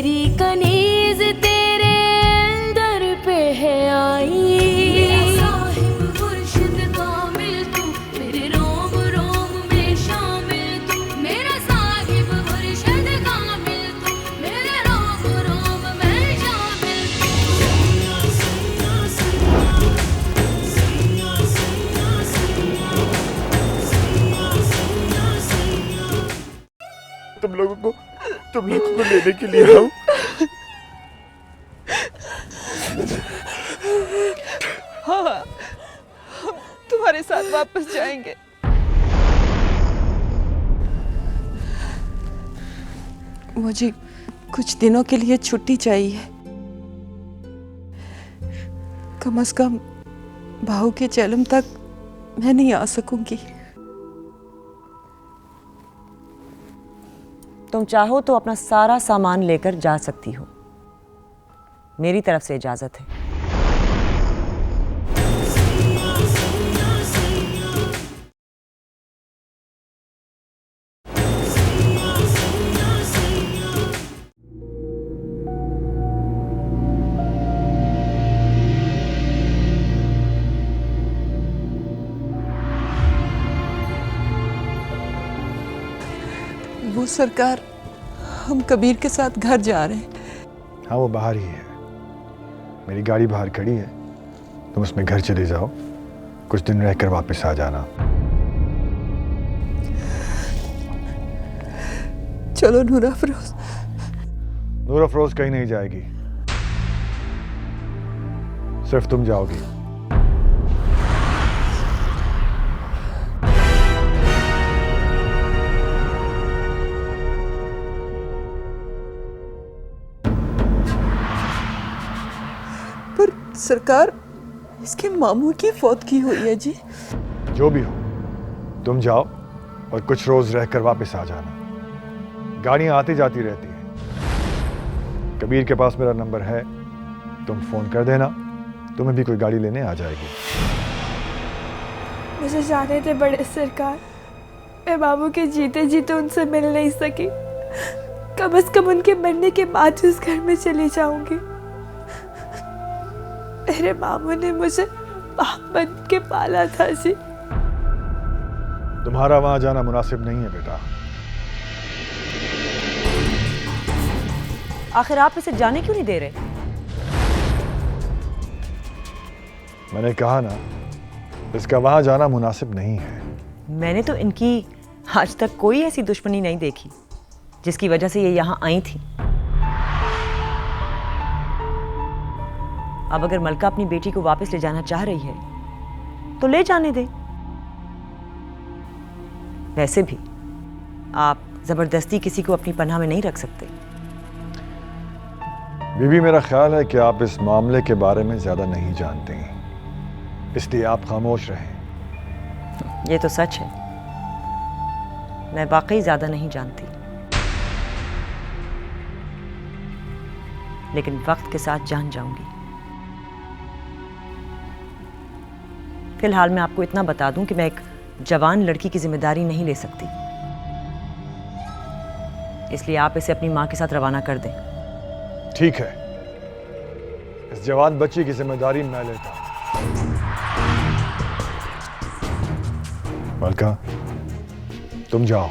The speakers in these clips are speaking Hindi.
मेरी कनीज तेरे दर पे है आई। साहिब मुर्शिद कामिल तू, मेरे रोम रोम में शामिल तू। मेरा साहिब मुर्शिद कामिल तू, मेरे रोम रोम में शामिल तुम लोगों को लेने के लिए आऊं। हाँ, हम तुम्हारे साथ वापस जाएंगे। मुझे कुछ दिनों के लिए छुट्टी चाहिए। कम से कम बहू के जन्म तक मैं नहीं आ सकूंगी। तुम चाहो तो अपना सारा सामान लेकर जा सकती हो, मेरी तरफ से इजाजत है। वो सरकार, हम कबीर के साथ घर जा रहे हैं। हाँ, वो बाहर ही है। मेरी गाड़ी बाहर खड़ी है, तुम उसमें घर चले जाओ, कुछ दिन रहकर वापस आ जाना। चलो नूर अफरोज। नूर अफरोज कहीं नहीं जाएगी, सिर्फ तुम जाओगी। पर सरकार, इसके मामू की फौत की हुई है जी। जो भी हो, तुम जाओ और कुछ रोज रहकर वापस आ जाना। गाड़ियां आती जाती रहती हैं। कबीर के पास मेरा नंबर है, तुम फोन कर देना, तुम्हें भी कोई गाड़ी लेने आ जाएगी। मुझे जाने थे बड़े सरकार, मैं बाबू के जीते जीते उनसे मिल नहीं सकी। कम से कम उनके मरने के बाद उस घर में चली जाऊंगी। मेरे मामू ने मुझे बाप बन के पाला था जी। तुम्हारा वहां जाना मुनासिब नहीं है बेटा। आखिर आप इसे जाने क्यों नहीं दे रहे? मैंने कहा ना, इसका वहां जाना मुनासिब नहीं है। मैंने तो इनकी आज तक कोई ऐसी दुश्मनी नहीं देखी जिसकी वजह से ये यहाँ आई थी। अब अगर मलका अपनी बेटी को वापस ले जाना चाह रही है तो ले जाने दे। वैसे भी आप जबरदस्ती किसी को अपनी पनाह में नहीं रख सकते। बीबी, मेरा ख्याल है कि आप इस मामले के बारे में ज्यादा नहीं जानते, इसलिए आप खामोश रहें। ये तो सच है, मैं वाकई ज्यादा नहीं जानती, लेकिन वक्त के साथ जान जाऊंगी। फिलहाल मैं आपको इतना बता दूं कि मैं एक जवान लड़की की जिम्मेदारी नहीं ले सकती, इसलिए आप इसे अपनी मां के साथ रवाना कर दें। ठीक है, इस जवान बच्ची की जिम्मेदारी मैं लेता हूं। मलका, तुम जाओ।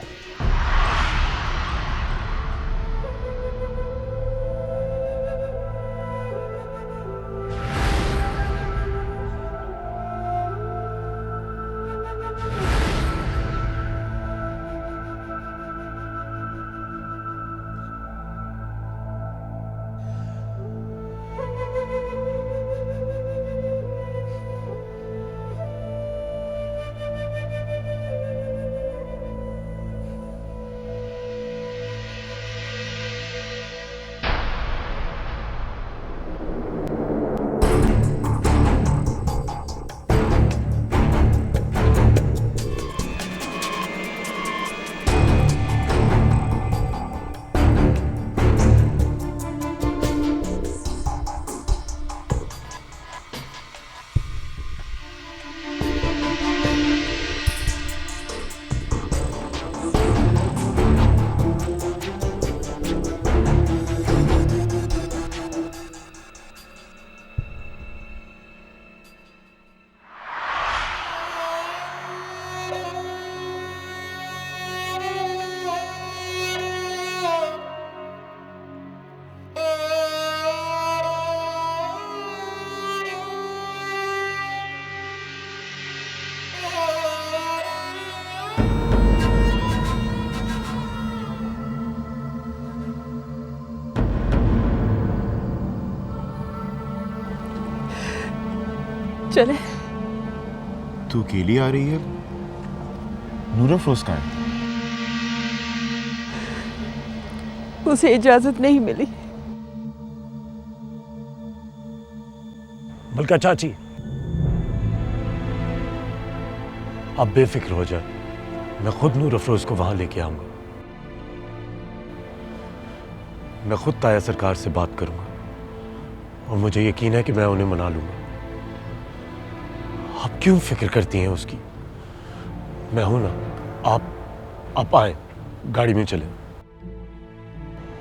चले। तू अकेली आ रही है? नूर अफरोज कहाँ है? उसे इजाजत नहीं मिली। मलका चाची, आप बेफिक्र हो जाए, मैं खुद नूर अफरोज को वहां लेके आऊंगा। मैं खुद ताया सरकार से बात करूंगा और मुझे यकीन है कि मैं उन्हें मना लूंगा। आप क्यों फिक्र करती हैं उसकी? मैं हूं ना, आप आए, गाड़ी में चले।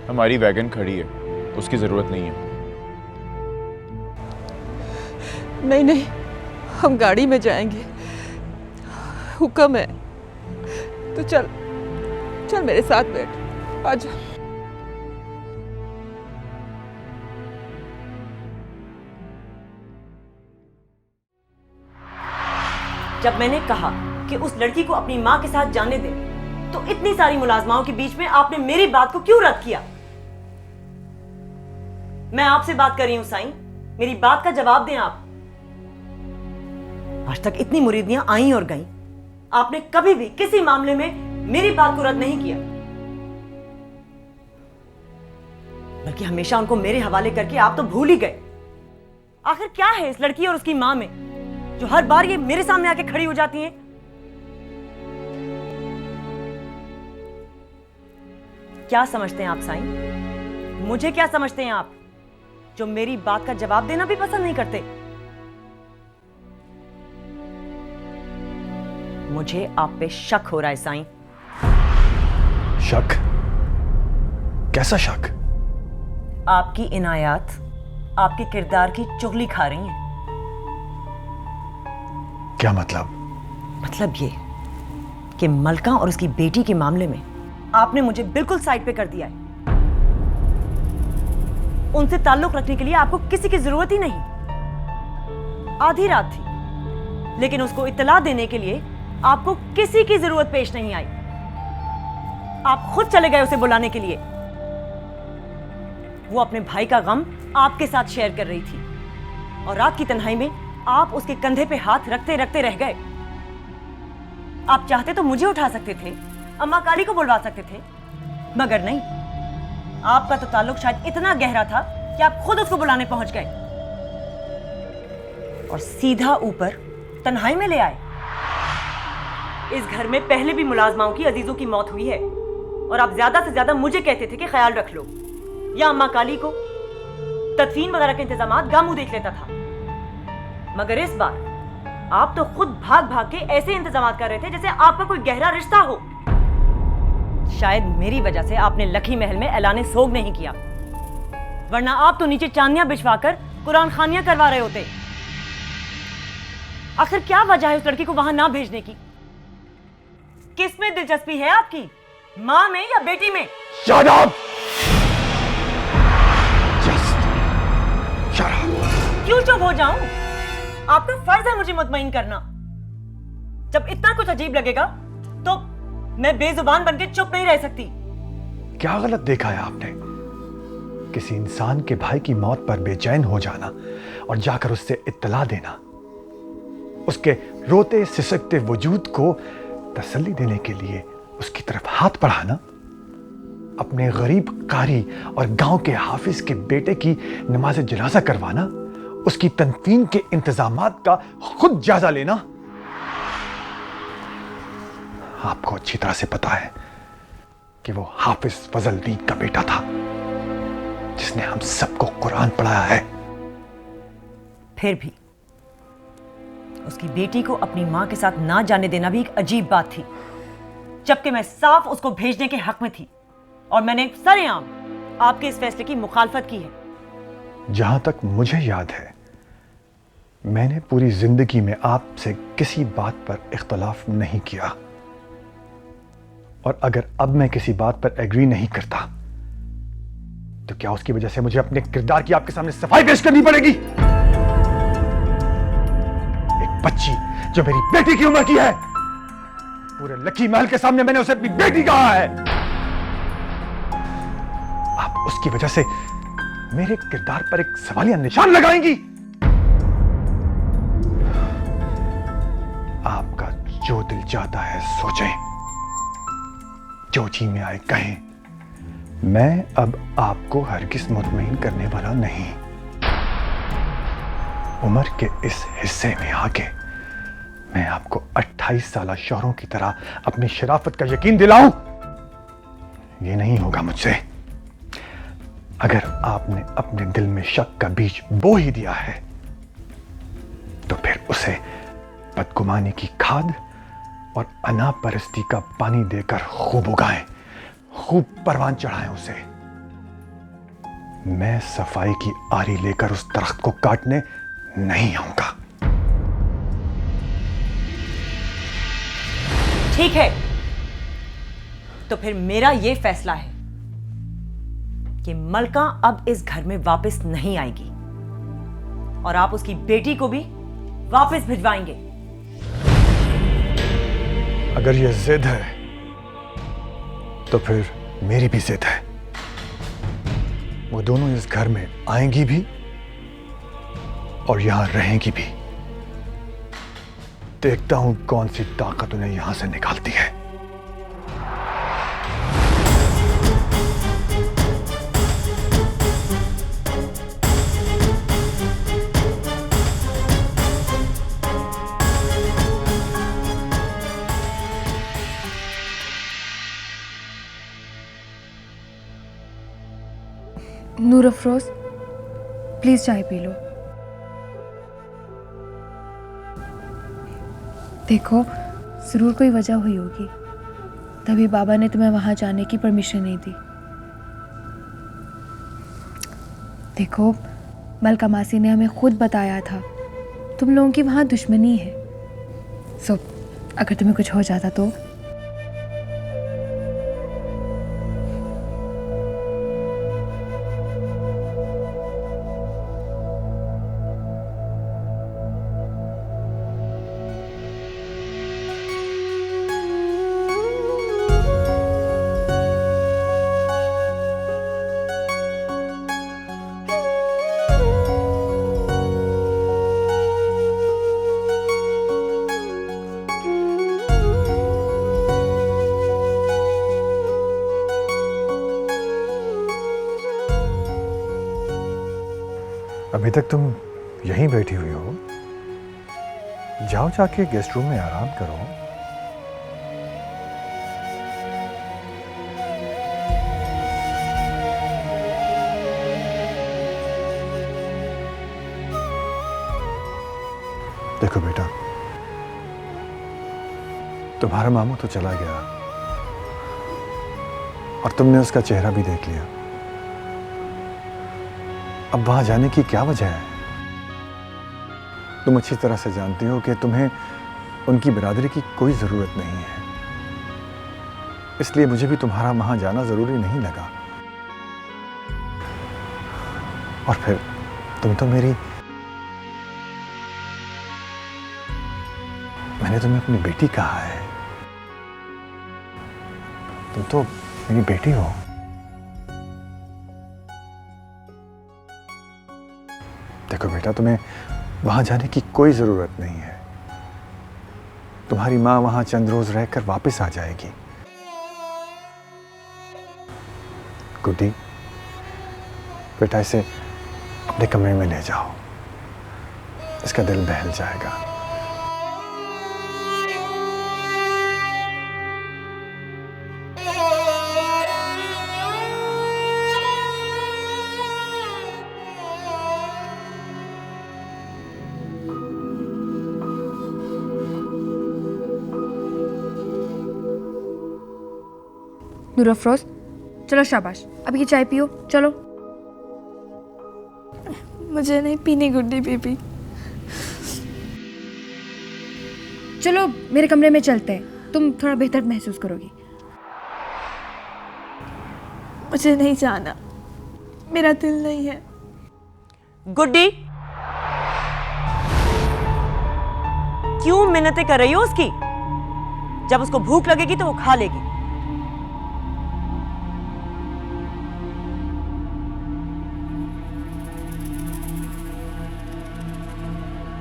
हमारी वैगन खड़ी है, उसकी जरूरत नहीं है। नहीं नहीं, हम गाड़ी में जाएंगे, हुक्म है। तो चल चल मेरे साथ बैठ, आजा। जब मैंने कहा कि उस लड़की को अपनी मां के साथ जाने दे, तो इतनी सारी मुलाजमाओं के बीच में आपने मेरी बात को क्यों रद्द किया? मैं आपसे बात कर रही हूं साईं, मेरी बात का जवाब दें आप। आज तक इतनी मुरीदियां आई और गईं, आपने कभी भी किसी मामले में मेरी बात को रद्द नहीं किया, बल्कि हमेशा उनको मेरे हवाले करके आप तो भूल ही गए। आखिर क्या है इस लड़की और उसकी मां में जो हर बार ये मेरे सामने आके खड़ी हो जाती हैं? क्या समझते हैं आप साईं? मुझे क्या समझते हैं आप, जो मेरी बात का जवाब देना भी पसंद नहीं करते? मुझे आप पे शक हो रहा है साईं। शक? कैसा शक? आपकी इनायत आपके किरदार की चुगली खा रही हैं। क्या मतलब? मतलब ये कि मलका और उसकी बेटी के मामले में आपने मुझे बिल्कुल साइड पे कर दिया है। उनसे ताल्लुक रखने के लिए आपको किसी की जरूरत ही नहीं। आधी रात थी, लेकिन उसको इत्तला देने के लिए आपको किसी की जरूरत पेश नहीं आई। आप खुद चले गए उसे बुलाने के लिए। वो अपने भाई का गम आपके साथ शेयर कर रही थी और रात की तन्हाई में आप उसके कंधे पे हाथ रखते रखते रह गए। आप चाहते तो मुझे उठा सकते थे, अम्मा काली को बुलवा सकते थे, मगर नहीं। आपका तो ताल्लुक शायद इतना गहरा था कि आप खुद उसको बुलाने पहुंच गए और सीधा ऊपर तन्हाई में ले आए। इस घर में पहले भी मुलाजमाओं की अजीजों की मौत हुई है और आप ज्यादा से ज्यादा मुझे कहते थे कि ख्याल रख लो, या अम्मा काली को। तदफीन वगैरह के इंतजामात गामू देख लेता था, मगर इस बार आप तो खुद भाग भाग के ऐसे इंतजामात कर रहे थे जैसे आपका कोई गहरा रिश्ता हो। शायद मेरी वजह से आपने लखी महल में ऐलाने सोग नहीं किया, वरना आप तो नीचे चांदियां बिछवाकर कुरान खानियां करवा रहे होते। आखिर क्या वजह है उस लड़की को वहां ना भेजने की? किसमें दिलचस्पी है आपकी, मां में या बेटी में? Shut up! Just shut up! क्यों चुप हो जाऊं? आपका फर्ज है मुझे मुतमईन करना। जब इतना कुछ अजीब लगेगा तो मैं बेजुबान बनके चुप नहीं रह सकती। क्या गलत देखा है आपने? किसी इंसान के भाई की मौत पर बेचैन हो जाना और जाकर उससे इत्तला देना, उसके रोते सिसकते वजूद को तसल्ली देने के लिए उसकी तरफ हाथ बढ़ाना, अपने गरीब कारी और गांव के हाफिज के बेटे की नमाज जनाजा करवाना, उसकी तनफीन के इंतजामात का खुद जायजा लेना। आपको अच्छी तरह से पता है कि वो हाफिज फजल दीन का बेटा था, जिसने हम सबको कुरान पढ़ाया है। फिर भी उसकी बेटी को अपनी मां के साथ ना जाने देना भी एक अजीब बात थी, जबकि मैं साफ उसको भेजने के हक में थी और मैंने सरेआम आपके इस फैसले की मुखालफत की है। जहां तक मुझे याद है, मैंने पूरी जिंदगी में आपसे किसी बात पर इख्तलाफ नहीं किया, और अगर अब मैं किसी बात पर एग्री नहीं करता तो क्या उसकी वजह से मुझे अपने किरदार की आपके सामने सफाई पेश करनी पड़ेगी? एक बच्ची जो मेरी बेटी की उम्र की है, पूरे लखी महल के सामने मैंने उसे अपनी बेटी कहा है। आप उसकी वजह से मेरे किरदार पर एक सवालिया निशान लगाएंगी? जो दिल चाहता है सोचें, जो जी में आए कहें। मैं अब आपको हरगिज़ मुतमईन करने वाला नहीं। उम्र के इस हिस्से में आके मैं आपको 28 साल शौहरों की तरह अपनी शराफत का यकीन दिलाऊं, ये नहीं होगा मुझसे। अगर आपने अपने दिल में शक का बीज बो ही दिया है तो फिर उसे बदगुमानी की खाद और अनापरस्ती का पानी देकर खूब उगाएं, खूब परवान चढ़ाएं उसे। मैं सफाई की आरी लेकर उस दरख्त को काटने नहीं आऊंगा। ठीक है, तो फिर मेरा यह फैसला है कि मलका अब इस घर में वापस नहीं आएगी और आप उसकी बेटी को भी वापस भिजवाएंगे। अगर यह जिद है तो फिर मेरी भी जिद है। वो दोनों इस घर में आएंगी भी और यहां रहेंगी भी। देखता हूं कौन सी ताकत उन्हें यहां से निकालती है। नूर अफरोज, प्लीज चाय पी लो। देखो, जरूर कोई वजह हुई होगी, तभी बाबा ने तुम्हें वहां जाने की परमिशन नहीं दी। देखो, मलका मासी ने हमें खुद बताया था तुम लोगों की वहां दुश्मनी है। सो अगर तुम्हें कुछ हो जाता तो? अभी तक तुम यहीं बैठी हुई हो? जाओ जाके गेस्ट रूम में आराम करो। देखो बेटा, तुम्हारा मामू तो चला गया और तुमने उसका चेहरा भी देख लिया। अब वहां जाने की क्या वजह है? तुम अच्छी तरह से जानती हो कि तुम्हें उनकी बिरादरी की कोई जरूरत नहीं है, इसलिए मुझे भी तुम्हारा वहां जाना जरूरी नहीं लगा। और फिर तुम तो मैंने तुम्हें अपनी बेटी कहा है, तुम तो मेरी बेटी हो। देखो बेटा, तुम्हें वहां जाने की कोई जरूरत नहीं है। तुम्हारी मां वहां चंद रोज रहकर वापस आ जाएगी। गुड्डी, बेटा इसे अपने कमरे में ले जाओ, इसका दिल बहल जाएगा। नूर अफरोज, चलो शाबाश, अब ये चाय पियो, चलो। मुझे नहीं पीनी गुड्डी बेबी। चलो मेरे कमरे में चलते हैं, तुम थोड़ा बेहतर महसूस करोगी। मुझे नहीं जाना, मेरा दिल नहीं है। गुड्डी, क्यों मिन्नतें कर रही हो उसकी? जब उसको भूख लगेगी तो वो खा लेगी।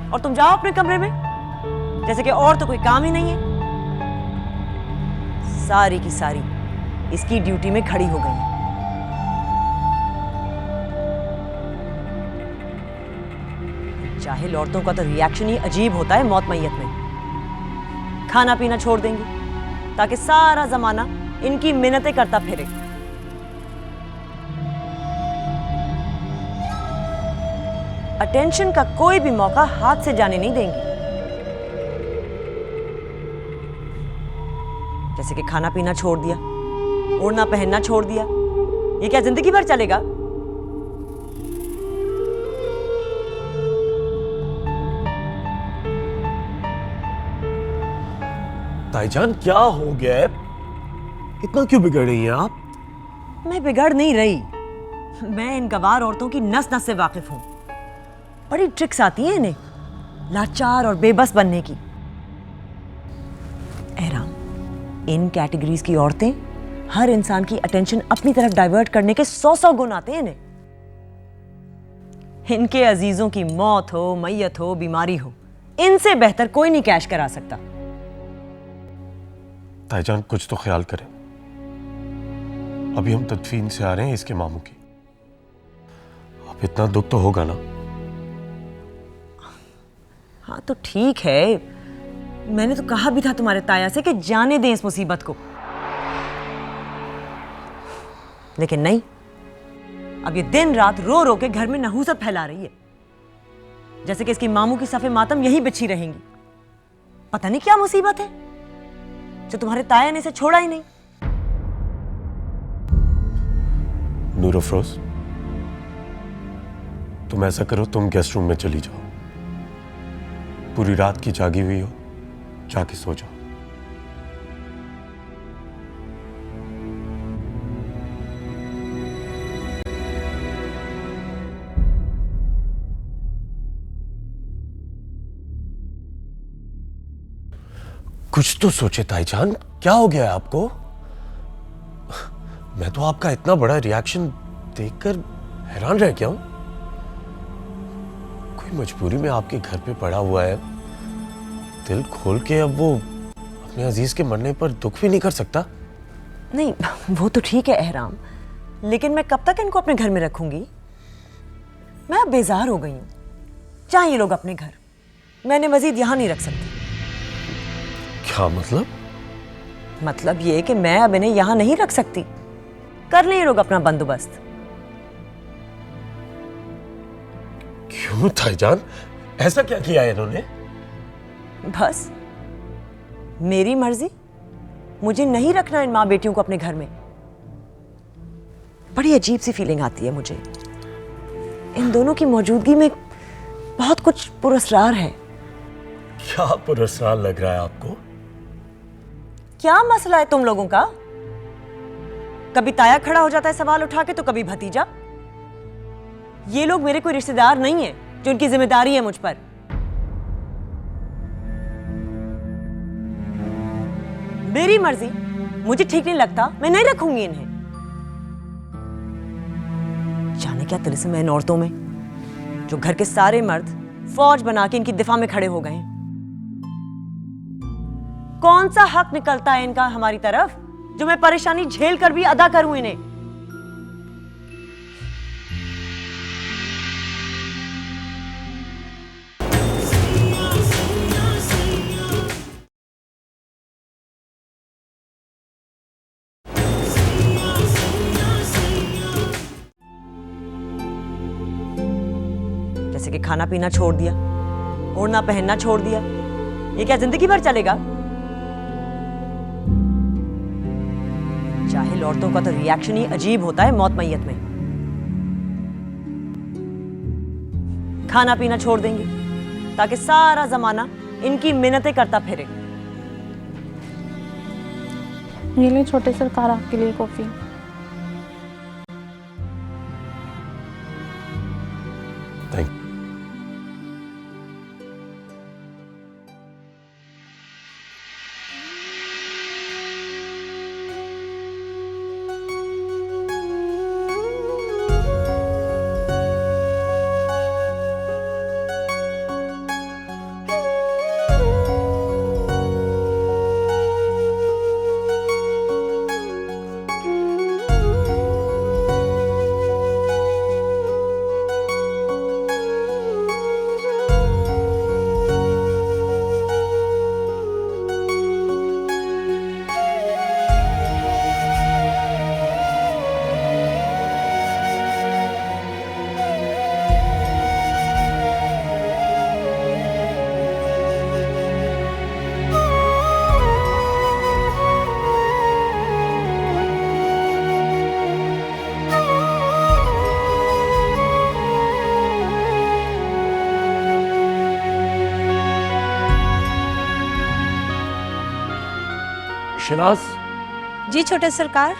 और तुम जाओ अपने कमरे में, जैसे कि और तो कोई काम ही नहीं है। सारी की सारी इसकी ड्यूटी में खड़ी हो गई। जाहिल औरतों का तो रिएक्शन ही अजीब होता है मौत मैयत में। खाना पीना छोड़ देंगी ताकि सारा जमाना इनकी मिन्नतें करता फिरे। अटेंशन का कोई भी मौका हाथ से जाने नहीं देंगी। जैसे कि खाना पीना छोड़ दिया, ओढ़ना पहनना छोड़ दिया। ये क्या जिंदगी भर चलेगा? ताईजान क्या हो गया है? इतना क्यों बिगड़ रही हैं आप? मैं बिगड़ नहीं रही। मैं इन गवार औरतों की नस नस से वाकिफ हूं। बड़ी ट्रिक्स आती हैं इन्हें लाचार और बेबस बनने की। एहराम, इन कैटेगरीज की औरतें हर इंसान की अटेंशन अपनी तरफ डाइवर्ट करने के 100 गुण आते हैं इन्हें। इनके अजीजों की मौत हो, मैयत हो, बीमारी हो, इनसे बेहतर कोई नहीं कैश करा सकता। ताईजान कुछ तो ख्याल करें। अभी हम तदफीन से आ रहे हैं इसके मामू की। अब इतना दुख तो होगा ना? हाँ तो ठीक है, मैंने तो कहा भी था तुम्हारे ताया से कि जाने दें इस मुसीबत को, लेकिन नहीं। अब ये दिन रात रो रो के घर में नहूसत फैला रही है, जैसे कि इसकी मामू की सफ़े मातम यहीं बिछी रहेंगी। पता नहीं क्या मुसीबत है जो तुम्हारे ताया ने इसे छोड़ा ही नहीं। नूर अफरोज, तुम ऐसा करो, तुम गेस्ट रूम में चली जाओ। पूरी रात की जागी हुई हो, जाके सो जाओ। कुछ तो सोचे ताईजान, क्या हो गया है आपको? मैं तो आपका इतना बड़ा रिएक्शन देखकर हैरान रह गया हूं। कोई मजबूरी में आपके घर पे पड़ा हुआ है, दिल खोल के अब वो अपने अजीज के मरने पर दुख भी नहीं कर सकता? नहीं, वो तो ठीक है एहराम, लेकिन मैं कब तक इनको अपने घर में रखूंगी? मैं अब बेजार हो गई हूं। चाहे ये लोग अपने घर, मैंने मजीद यहां नहीं रख सकती। क्या मतलब? मतलब ये कि मैं अब इन्हें यहां नहीं रख सकती। कर ले ये लोग अपना बंदोबस्त। क्यों ताईजान, ऐसा क्या किया है इन्होंने? बस मेरी मर्जी, मुझे नहीं रखना इन माँ बेटियों को अपने घर में। बड़ी अजीब सी फीलिंग आती है मुझे। इन दोनों की मौजूदगी में बहुत कुछ पुरस्कार है। क्या पुरस्कार लग रहा है आपको? क्या मसला है तुम लोगों का? कभी ताया खड़ा हो जाता है सवाल उठा के, तो कभी भतीजा। ये लोग मेरे कोई रिश्तेदार नहीं है जो उनकी जिम्मेदारी है मुझ पर। मेरी मर्जी, मुझे ठीक नहीं लगता, मैं नहीं रखूंगी इन्हें। जाने क्या तिलिस्म है इन औरतों में, जो घर के सारे मर्द फौज बना के इनकी दिफा में खड़े हो गए हैं। कौन सा हक निकलता है इनका हमारी तरफ जो मैं परेशानी झेल कर भी अदा करूं इन्हें? जैसे कि खाना पीना छोड़ दिया, ओढ़ना पहनना छोड़ दिया। ये क्या जिंदगी भर चलेगा? जाहिल औरतों का तो रिएक्शन ही अजीब होता है मौत मैयत में। खाना पीना छोड़ देंगी ताकि सारा जमाना इनकी मिन्नतें करता फिरे। ये ले छोटे सरकार, आपके लिए coffee. Thank you. Shehnaz, ji छोटे सरकार।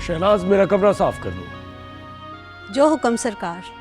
शहनाज मेरा कमरा साफ कर दो। जो हुक्म सरकार।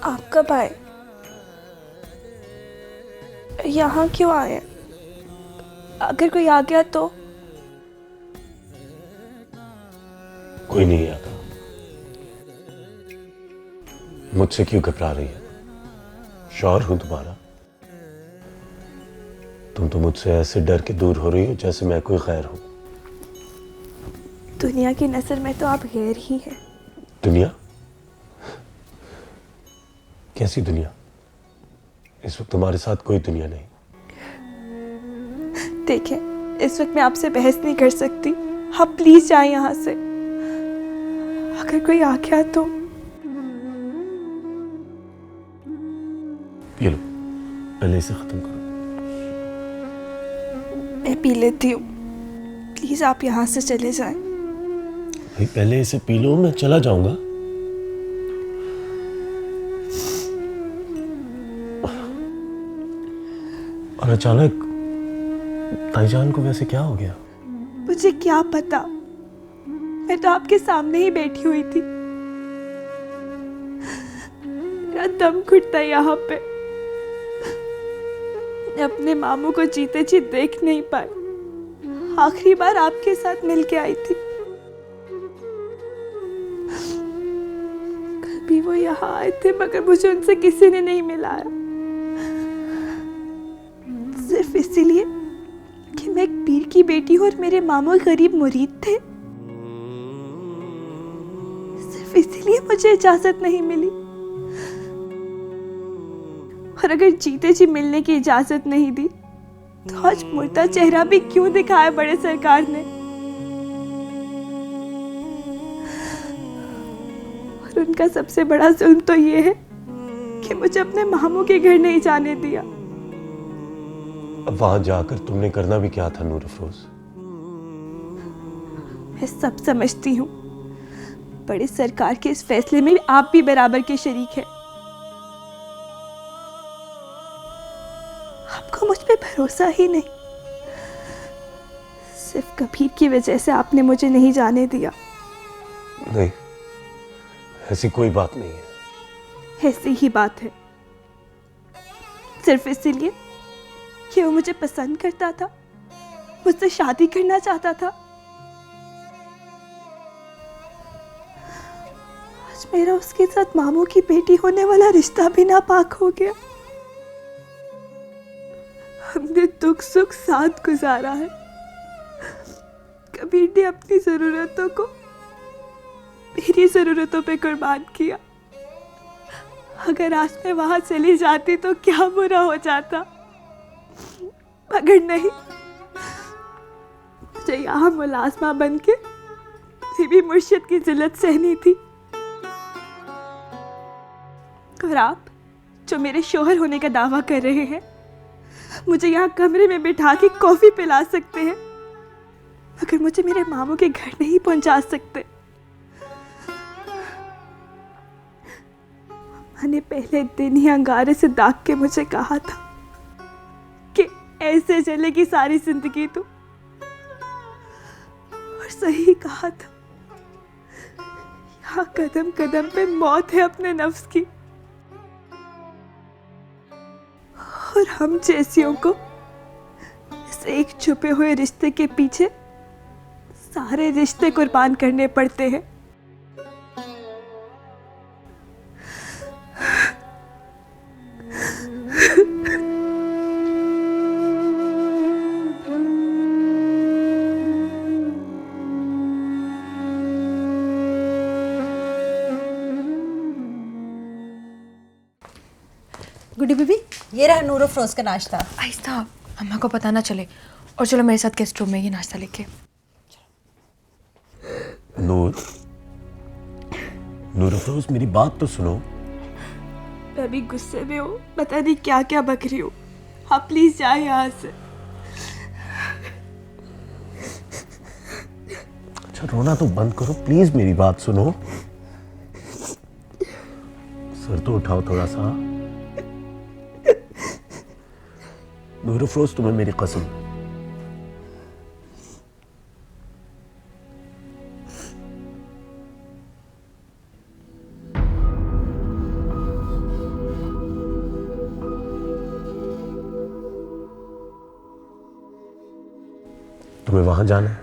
आप कब आए? यहाँ क्यों आए? अगर कोई आ गया तो? कोई नहीं आता। मुझसे क्यों घबरा रही है? शौहर हूं तुम्हारा। तुम तो मुझसे ऐसे डर के दूर हो रही हो जैसे मैं कोई गैर हूं। दुनिया की नजर में तो आप गैर ही हैं। दुनिया? कैसी दुनिया? इस वक्त तुम्हारे साथ कोई दुनिया नहीं। देखिए, इस वक्त मैं आपसे बहस नहीं कर सकती। आप प्लीज जाएं यहाँ से। अगर कोई आ गया तो? पी लो, पहले इसे खत्म करो। मैं पी लेती हूँ। प्लीज आप यहाँ से चले जाएं। भाई पहले इसे पी लो, मैं चला जाऊंगा। और अचानक ताईजान को वैसे क्या हो गया? मुझे क्या पता, मैं तो आपके सामने ही बैठी हुई थी। मेरा दम घुटता यहाँ पे। मैं अपने मामू को जीते जी देख नहीं पाई। आखिरी बार आपके साथ मिलके आई थी। कभी वो यहाँ आए थे मगर मुझे उनसे किसी ने नहीं मिलाया। सिर्फ इसीलिए कि मैं एक पीर की बेटी हूं और मेरे मामू गरीब मुरीद थे। सिर्फ इसीलिए मुझे इजाजत नहीं मिली। और अगर जीते जी मिलने की इजाजत नहीं दी तो आज मुर्दा चेहरा भी क्यों दिखाया बड़े सरकार ने? और उनका सबसे बड़ा जुल्म तो ये है कि मुझे अपने मामू के घर नहीं जाने दिया। अब वहां जाकर तुमने करना भी क्या था नूर अफरोज? मैं सब समझती हूँ। बड़े सरकार के इस फैसले में आप भी बराबर के शरीक हैं। आपको मुझ पे भरोसा ही नहीं। सिर्फ कबीर की वजह से आपने मुझे नहीं जाने दिया। नहीं, ऐसी कोई बात नहीं है। ऐसी ही बात है। सिर्फ इसीलिए कि वो मुझे पसंद करता था, मुझसे शादी करना चाहता था। आज मेरा उसके साथ मामू की बेटी होने वाला रिश्ता भी नापाक हो गया। हमने दुख सुख साथ गुजारा है। कबीर ने अपनी जरूरतों को मेरी जरूरतों पे कुर्बान किया। अगर आज मैं वहां चली जाती तो क्या बुरा हो जाता, मगर नहीं। मुझे यहाँ मुलाजमा बन के बीबी मुर्शिद की जिल्लत सहनी थी। और आप जो मेरे शोहर होने का दावा कर रहे हैं मुझे यहाँ कमरे में बिठा के कॉफी पिला सकते हैं, मगर मुझे मेरे मामू के घर नहीं पहुंचा सकते। मैंने पहले दिन ही अंगारे से दाग के मुझे कहा था कि ऐसे चलेगी सारी जिंदगी तू, और सही कहा था। यहाँ कदम कदम पे मौत है अपने नफ्स की, और हम जैसियों को इस एक छुपे हुए रिश्ते के पीछे सारे रिश्ते कुर्बान करने पड़ते हैं। गुड्डी बीबी, ये रहा नूर अफरोज का नाश्ता। आहिस्ता, अम्मा को पता ना चले। और चलो मेरे साथ गेस्ट रूम में ये नाश्ता लेके। नूर अफरोज, मेरी बात तो सुनो। मैं भी गुस्से में हूँ, पता नहीं क्या क्या बक रही हूँ। आप प्लीज जाए यहाँ से। अच्छा, रोना तो बंद करो प्लीज, मेरी बात सुनो। सर तो उठाओ थोड़ा सा। नूर अफरोज, तुम्हें मेरी कसम, तुम्हें वहां जाना है,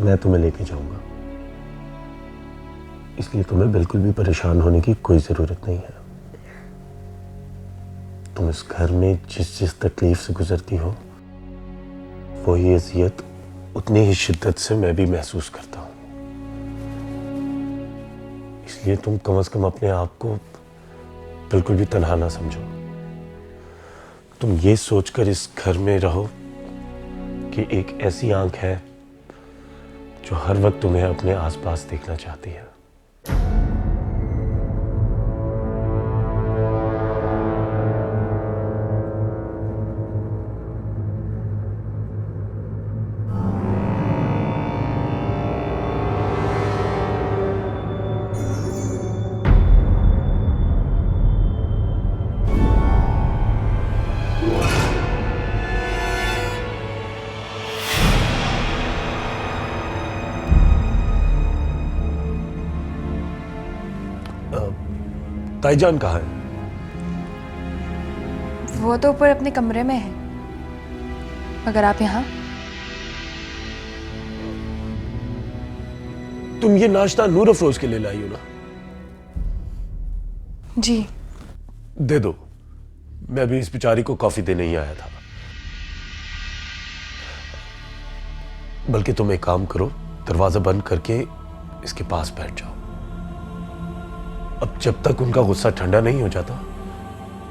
मैं तुम्हें लेके जाऊंगा, इसलिए तुम्हें बिल्कुल भी परेशान होने की कोई जरूरत नहीं है। तुम इस घर में जिस तकलीफ से गुजरती हो वही अजियत उतनी ही शिद्दत से मैं भी महसूस करता हूं। इसलिए तुम कम से कम अपने आप को बिल्कुल भी तन्हा ना समझो। तुम ये सोचकर इस घर में रहो कि एक ऐसी आंख है जो हर वक्त तुम्हें अपने आसपास देखना चाहती है। ताईजान कहाँ है? वो तो ऊपर अपने कमरे में है, मगर आप यहाँ? तुम ये नाश्ता नूर अफरोज के लिए लाई हो ना? जी। दे दो, मैं भी इस बेचारी को कॉफी देने ही आया था। बल्कि तुम एक काम करो, दरवाजा बंद करके इसके पास बैठ जाओ। अब जब तक उनका गुस्सा ठंडा नहीं हो जाता,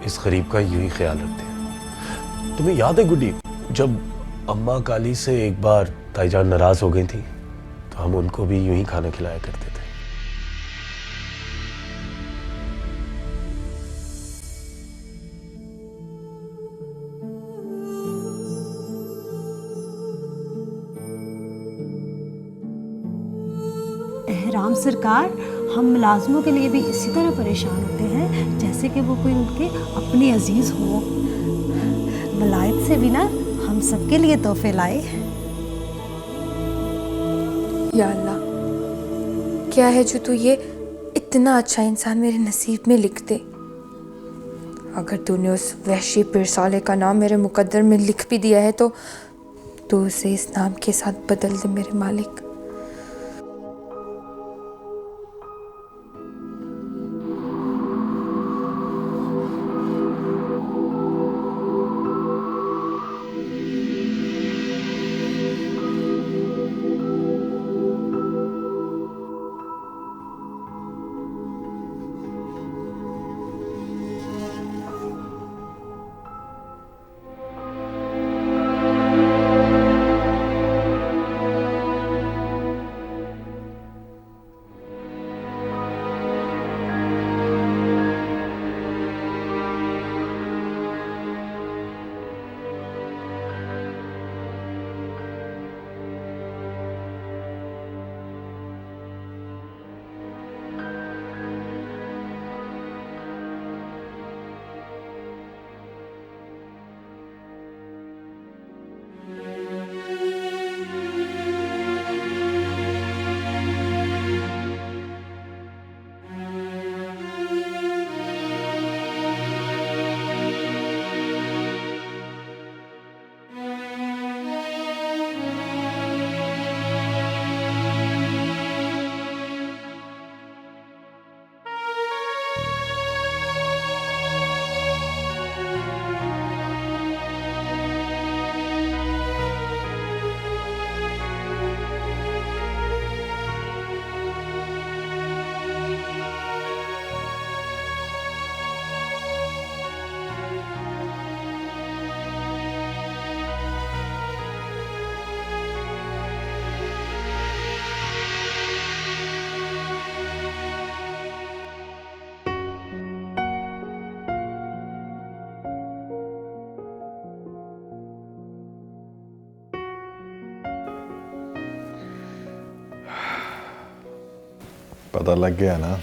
इस गरीब का यूं ही ख्याल रखते हैं। तुम्हें याद है गुड्डी, जब अम्मा काली से एक बार ताईजान नाराज हो गई थी तो हम उनको भी यूं ही खाना खिलाया करते थे। राम सरकार, हम मुलाजमों के लिए भी इसी तरह परेशान होते हैं जैसे कि वो कोई उनके अपने अजीज हो। वलायत से भी ना हम सबके लिए तोहफे लाए। या अल्लाह, क्या है जो तू ये इतना अच्छा इंसान मेरे नसीब में लिख दे। अगर तूने उस वहशी पिरसाले का नाम मेरे मुकद्दर में लिख भी दिया है तो उसे इस नाम के साथ बदल दे मेरे मालिक। पता लग गया ना?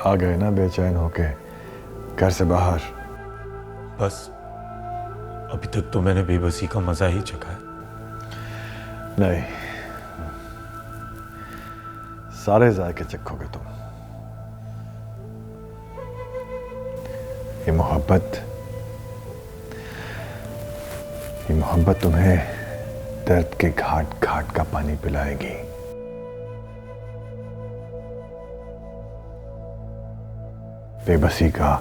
आ गए ना बेचैन होके घर से बाहर? बस अभी तक तो मैंने बेबसी का मजा ही चखा है। नहीं, सारे जायके चखोगे तुम। ये मोहब्बत तुम्हें दर्द के घाट घाट का पानी पिलाएगी। बेबसी का,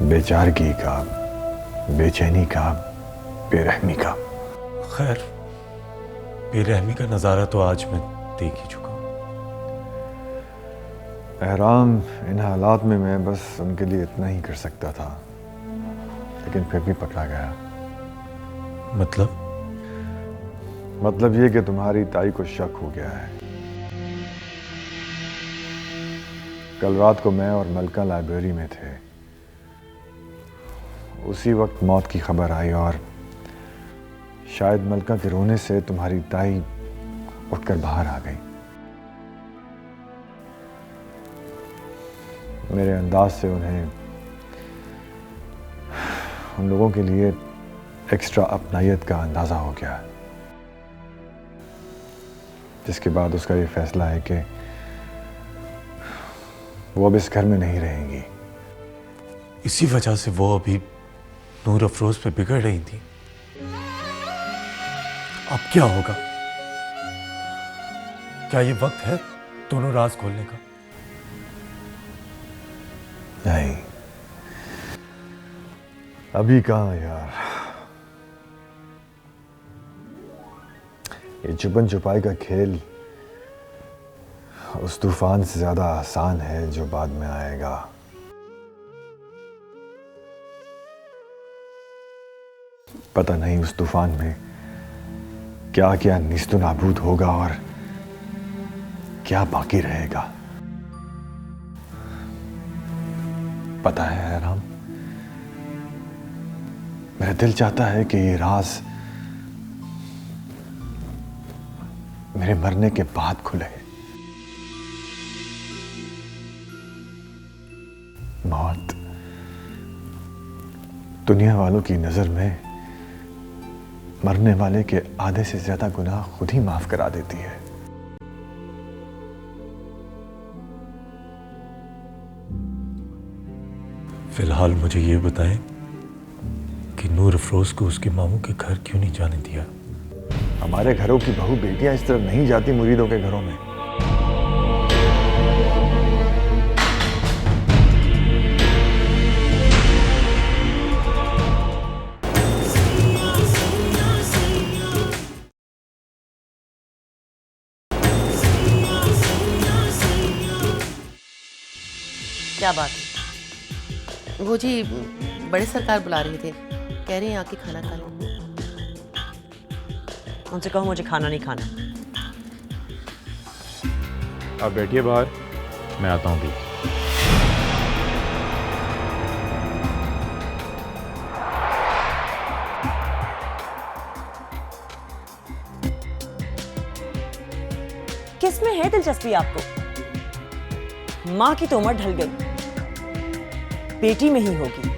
बेचारगी का, बेचैनी का, बेरहमी का। खैर, बेरहमी का नजारा तो आज मैं देख ही चुका हूं। एहराम, इन हालात में मैं बस उनके लिए इतना ही कर सकता था, लेकिन फिर भी पकड़ा गया। मतलब ये कि तुम्हारी ताई को शक हो गया है। कल रात को मैं और मलका लाइब्रेरी में थे। उसी वक्त मौत की खबर आई और शायद मलका के रोने से तुम्हारी ताई उठकर बाहर आ गई। मेरे अंदाज से उन्हें उन लोगों के लिए एक्स्ट्रा अपनायत का अंदाजा हो गया, जिसके बाद उसका ये फैसला है कि वो अब इस घर में नहीं रहेंगी। इसी वजह से वो अभी नूर अफरोज पे बिगड़ रही थी। अब क्या होगा? क्या ये वक्त है दोनों राज खोलने का? नहीं, अभी कहाँ यार। ये छुपन छुपाई का खेल उस तूफान से ज्यादा आसान है जो बाद में आएगा। पता नहीं उस तूफान में क्या क्या निस्तो नाबूद होगा और क्या बाकी रहेगा। पता है राम, मेरा दिल चाहता है कि ये राज मेरे मरने के बाद खुले। मौत दुनिया वालों की नजर में मरने वाले के आधे से ज्यादा गुनाह खुद ही माफ करा देती है। फिलहाल मुझे ये बताएं कि नूर अफरोज को उसके मामू के घर क्यों नहीं जाने दिया? हमारे घरों की बहू बेटियां इस तरह नहीं जाती मुरीदों के घरों में। क्या बात है? वो जी बड़े सरकार बुला रहे थे, कह रहे हैं आके खाना खा लो। उनसे कहो मुझे खाना नहीं खाना। आप बैठिए बाहर, मैं आता हूँ भी। किसमें है दिलचस्पी आपको? मां की तो उम्र ढल गई, बेटी में ही होगी।